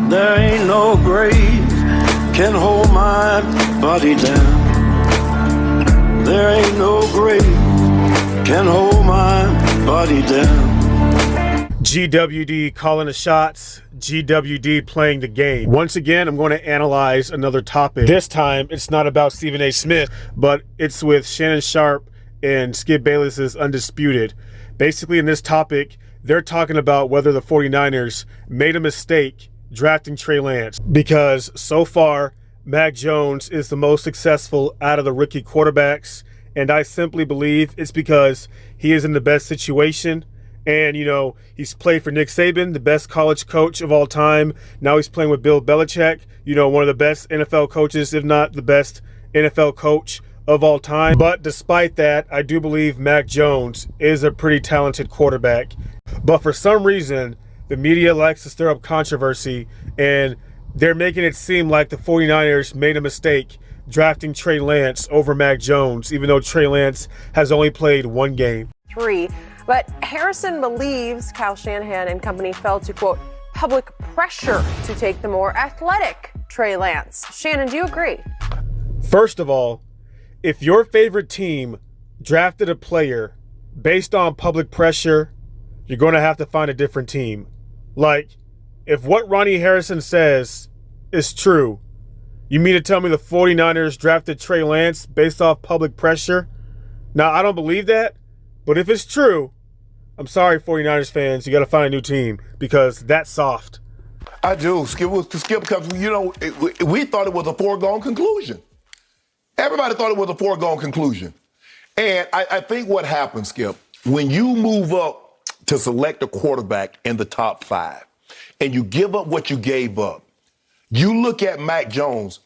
There ain't no grave can hold my body down. There ain't no grave can hold my body down. GWD calling the shots, GWD playing the game. Once again, I'm going to analyze another topic. This time, it's not about Stephen A. Smith, but it's with Shannon Sharpe and Skip Bayless's Undisputed. Basically, in this topic, they're talking about whether the 49ers made a mistake drafting Trey Lance, because so far, Mac Jones is the most successful out of the rookie quarterbacks, and I simply believe it's because he is in the best situation. And, you know, he's played for Nick Saban, the best college coach of all time. Now he's playing with Bill Belichick, you know, one of the best NFL coaches, if not the best NFL coach of all time. But despite that, I do believe Mac Jones is a pretty talented quarterback. But for some reason, the media likes to stir up controversy, and they're making it seem like the 49ers made a mistake drafting Trey Lance over Mac Jones, even though Trey Lance has only played one game. But Harrison believes Kyle Shanahan and company fell to, quote, public pressure to take the more athletic Trey Lance. Shannon, do you agree? First of all, if your favorite team drafted a player based on public pressure, you're going to have to find a different team. Like, if what Ronnie Harrison says is true, you mean to tell me the 49ers drafted Trey Lance based off public pressure? Now, I don't believe that, but if it's true, I'm sorry, 49ers fans, you got to find a new team, because that's soft. I do, Skip, because, you know, we thought it was a foregone conclusion. Everybody thought it was a foregone conclusion. And I think what happens, Skip, when you move up to select a quarterback in the top 5 and you give up what you gave up, you look at Mac Jones,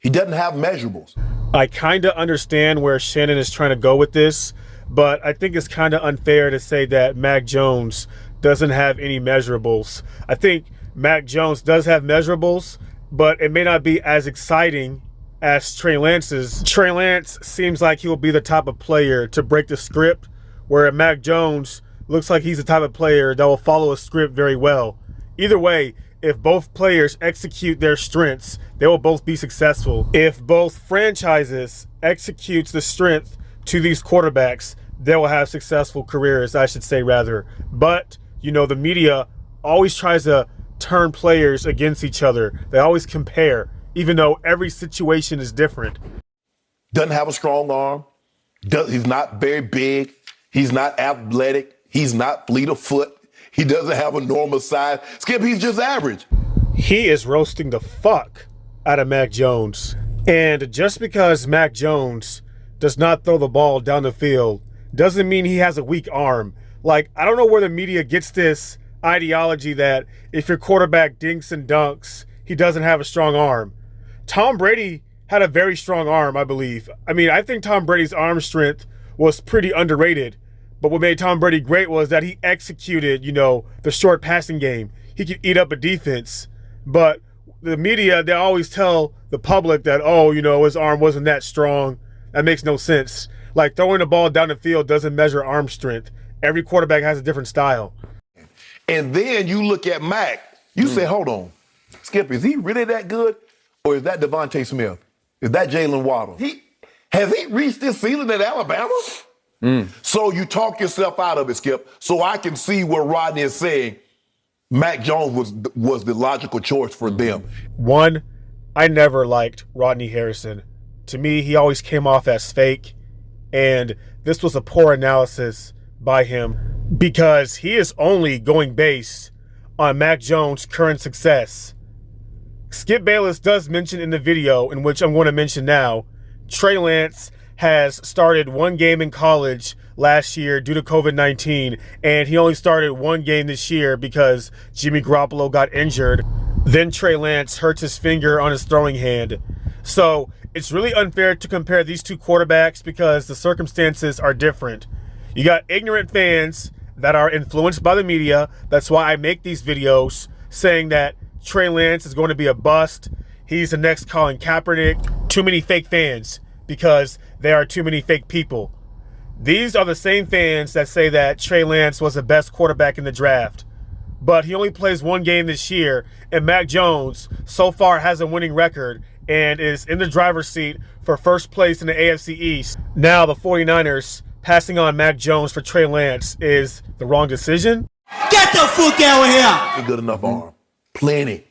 he doesn't have measurables. I kind of understand where Shannon is trying to go with this, but I think it's kind of unfair to say that Mac Jones doesn't have any measurables. I think Mac Jones does have measurables, but it may not be as exciting as Trey Lance's. Trey Lance seems like he will be the type of player to break the script, where Mac Jones looks like he's the type of player that will follow a script very well. Either way, if both players execute their strengths, they will both be successful. If both franchises executes the strength to these quarterbacks, they will have successful careers, I should say, rather. But, you know, the media always tries to turn players against each other. They always compare, even though every situation is different. Doesn't have a strong arm. He's not very big. He's not athletic. He's not fleet of foot. He doesn't have a normal size. Skip, he's just average. He is roasting the fuck out of Mac Jones. And just because Mac Jones does not throw the ball down the field doesn't mean he has a weak arm. Like, I don't know where the media gets this ideology that if your quarterback dinks and dunks, he doesn't have a strong arm. Tom Brady had a very strong arm, I believe. I mean, I think Tom Brady's arm strength was pretty underrated. But what made Tom Brady great was that he executed, you know, the short passing game. He could eat up a defense. But the media, they always tell the public that, oh, you know, his arm wasn't that strong. That makes no sense. Like, throwing the ball down the field doesn't measure arm strength. Every quarterback has a different style. And then you look at Mac, you say, hold on, Skip, is he really that good? Or is that Devontae Smith? Is that Jalen Waddle? Has he reached this ceiling at Alabama? So you talk yourself out of it, Skip. So I can see where Rodney is saying Mac Jones was the logical choice for them. One, I never liked Rodney Harrison. To me, he always came off as fake. And this was a poor analysis by him, because he is only going based on Mac Jones' current success. Skip Bayless does mention in the video, in which I'm going to mention now, Trey Lance has started one game in college last year due to COVID-19, and he only started one game this year because Jimmy Garoppolo got injured. Then Trey Lance hurts his finger on his throwing hand. So it's really unfair to compare these two quarterbacks because the circumstances are different. You got ignorant fans that are influenced by the media. That's why I make these videos saying that Trey Lance is going to be a bust. He's the next Colin Kaepernick. Too many fake fans, because there are too many fake people. These are the same fans that say that Trey Lance was the best quarterback in the draft. but he only plays one game this year, and Mac Jones so far has a winning record and is in the driver's seat for first place in the AFC East. Now the 49ers passing on Mac Jones for Trey Lance is the wrong decision. Get the fuck out of here! Good enough arm. Plenty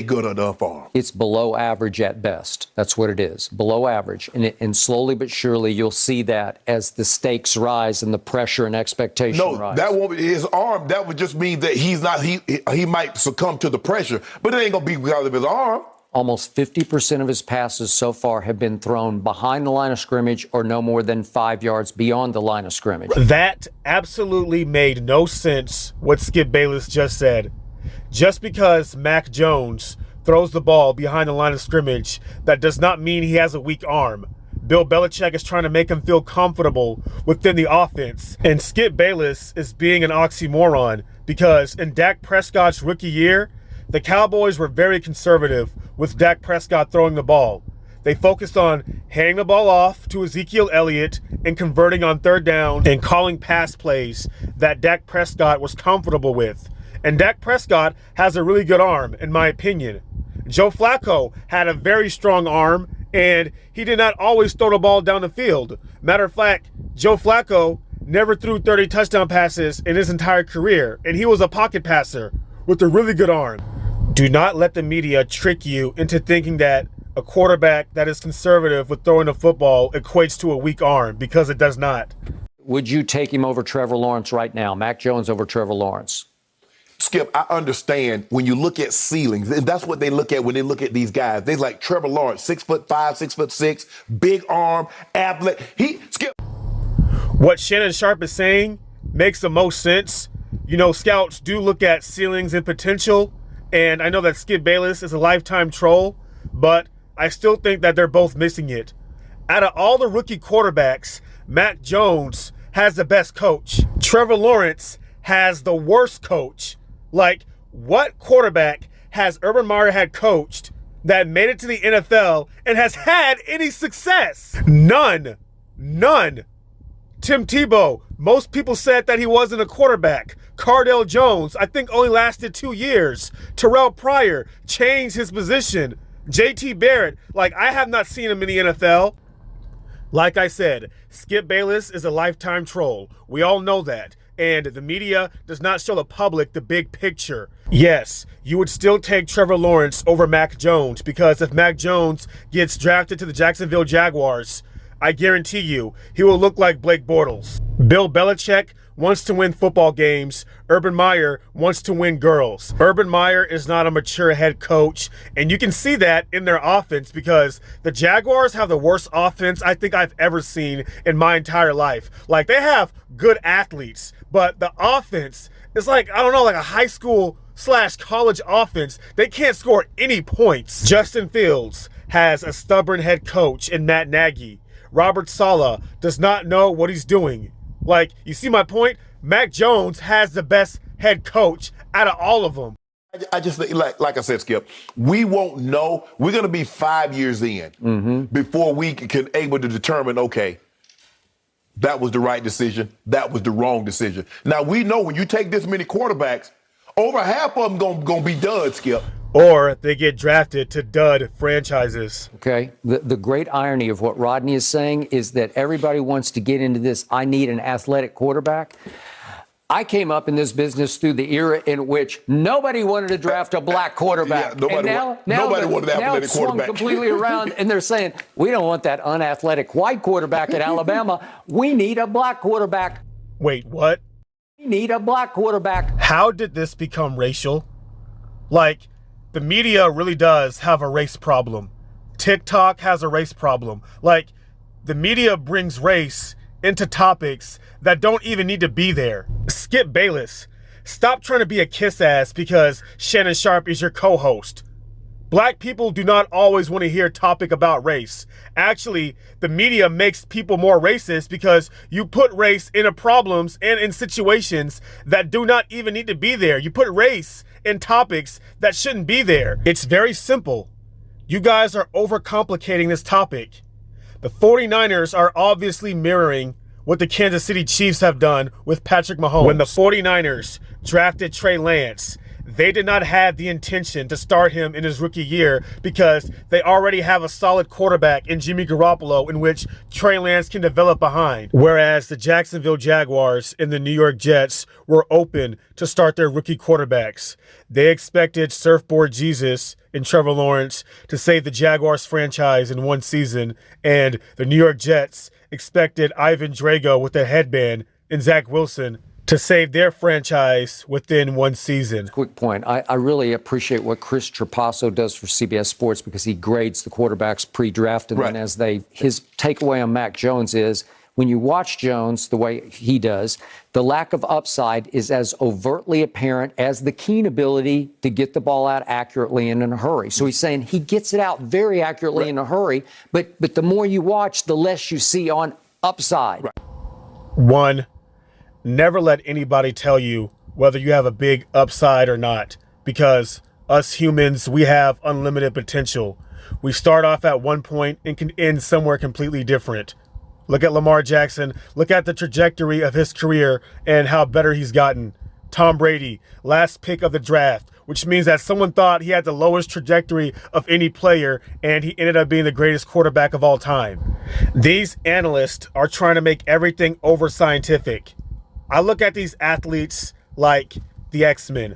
good enough arm. It's below average at best. That's what it is, below average. And slowly but surely you'll see that as the stakes rise and the pressure and expectation rise. No, that won't be his arm. That would just mean that he might succumb to the pressure, but it ain't going to be because of his arm. Almost 50% of his passes so far have been thrown behind the line of scrimmage or no more than 5 yards beyond the line of scrimmage. That absolutely made no sense, what Skip Bayless just said. Just because Mac Jones throws the ball behind the line of scrimmage, that does not mean he has a weak arm. Bill Belichick is trying to make him feel comfortable within the offense. And Skip Bayless is being an oxymoron because in Dak Prescott's rookie year, the Cowboys were very conservative with Dak Prescott throwing the ball. They focused on handing the ball off to Ezekiel Elliott and converting on third down and calling pass plays that Dak Prescott was comfortable with. And Dak Prescott has a really good arm, in my opinion. Joe Flacco had a very strong arm, and he did not always throw the ball down the field. Matter of fact, Joe Flacco never threw 30 touchdown passes in his entire career, and he was a pocket passer with a really good arm. Do not let the media trick you into thinking that a quarterback that is conservative with throwing the football equates to a weak arm, because it does not. Would you take him over Trevor Lawrence right now? Mac Jones over Trevor Lawrence? Skip, I understand when you look at ceilings, and that's what they look at when they look at these guys. They like Trevor Lawrence, 6'5", 6'6", big arm, athletic. Skip. What Shannon Sharpe is saying makes the most sense. You know, scouts do look at ceilings and potential, and I know that Skip Bayless is a lifetime troll, but I still think that they're both missing it. Out of all the rookie quarterbacks, Mac Jones has the best coach. Trevor Lawrence has the worst coach. Like, what quarterback has Urban Meyer had coached that made it to the NFL and has had any success? None. Tim Tebow, most people said that he wasn't a quarterback. Cardale Jones, I think only lasted 2 years. Terrell Pryor changed his position. JT Barrett, like, I have not seen him in the NFL. Like I said, Skip Bayless is a lifetime troll. We all know that. And the media does not show the public the big picture. Yes, you would still take Trevor Lawrence over Mac Jones, because if Mac Jones gets drafted to the Jacksonville Jaguars, I guarantee you he will look like Blake Bortles. Bill Belichick wants to win football games. Urban Meyer wants to win girls. Urban Meyer is not a mature head coach, and you can see that in their offense, because the Jaguars have the worst offense I think I've ever seen in my entire life. Like, they have good athletes, but the offense is like, I don't know, like a high school / college offense. They can't score any points. Justin Fields has a stubborn head coach in Matt Nagy. Robert Saleh does not know what he's doing. Like, you see my point? Mac Jones has the best head coach out of all of them. I just think, like I said, Skip, we won't know. We're going to be 5 years in before we can able to determine, okay, that was the right decision, that was the wrong decision. Now, we know when you take this many quarterbacks, over half of them going to be done, Skip. Or they get drafted to dud franchises. Okay. The great irony of what Rodney is saying is that everybody wants to get into this, I need an athletic quarterback. I came up in this business through the era in which nobody wanted to draft a black quarterback. Yeah, nobody wanted an athletic it's swung quarterback. completely around, and they're saying, we don't want that unathletic white quarterback at Alabama. We need a black quarterback. Wait, what? We need a black quarterback. How did this become racial? Like, the media really does have a race problem. TikTok has a race problem. Like, the media brings race into topics that don't even need to be there. Skip Bayless, stop trying to be a kiss ass because Shannon Sharpe is your co-host. Black people do not always want to hear a topic about race. Actually, the media makes people more racist because you put race into problems and in situations that do not even need to be there. You put race in topics that shouldn't be there. It's very simple. You guys are overcomplicating this topic. The 49ers are obviously mirroring what the Kansas City Chiefs have done with Patrick Mahomes. When the 49ers drafted Trey Lance, they did not have the intention to start him in his rookie year because they already have a solid quarterback in Jimmy Garoppolo in which Trey Lance can develop behind. Whereas the Jacksonville Jaguars and the New York Jets were open to start their rookie quarterbacks. They expected Surfboard Jesus and Trevor Lawrence to save the Jaguars franchise in one season, and the New York Jets expected Ivan Drago with a headband and Zach Wilson to save their franchise within one season. Quick point. I really appreciate what Chris Trapasso does for CBS Sports because he grades the quarterbacks pre-draft, and Right. then his takeaway on Mac Jones is when you watch Jones the way he does, the lack of upside is as overtly apparent as the keen ability to get the ball out accurately and in a hurry. So he's saying he gets it out very accurately in a hurry, but the more you watch, the less you see on upside. Right. One, never let anybody tell you whether you have a big upside or not, because us humans, we have unlimited potential. We start off at one point and can end somewhere completely different. Look at Lamar Jackson. Look at the trajectory of his career and how better he's gotten. Tom Brady, last pick of the draft, which means that someone thought he had the lowest trajectory of any player, and he ended up being the greatest quarterback of all time. These analysts are trying to make everything over scientific. I look at these athletes like the X-Men.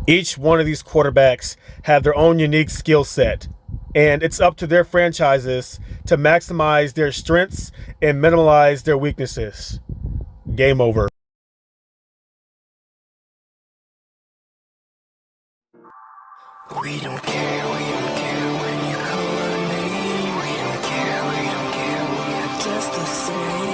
Each one of these quarterbacks have their own unique skill set, and it's up to their franchises to maximize their strengths and minimize their weaknesses. Game over. We don't care when you call our name. We don't care, we are just the same.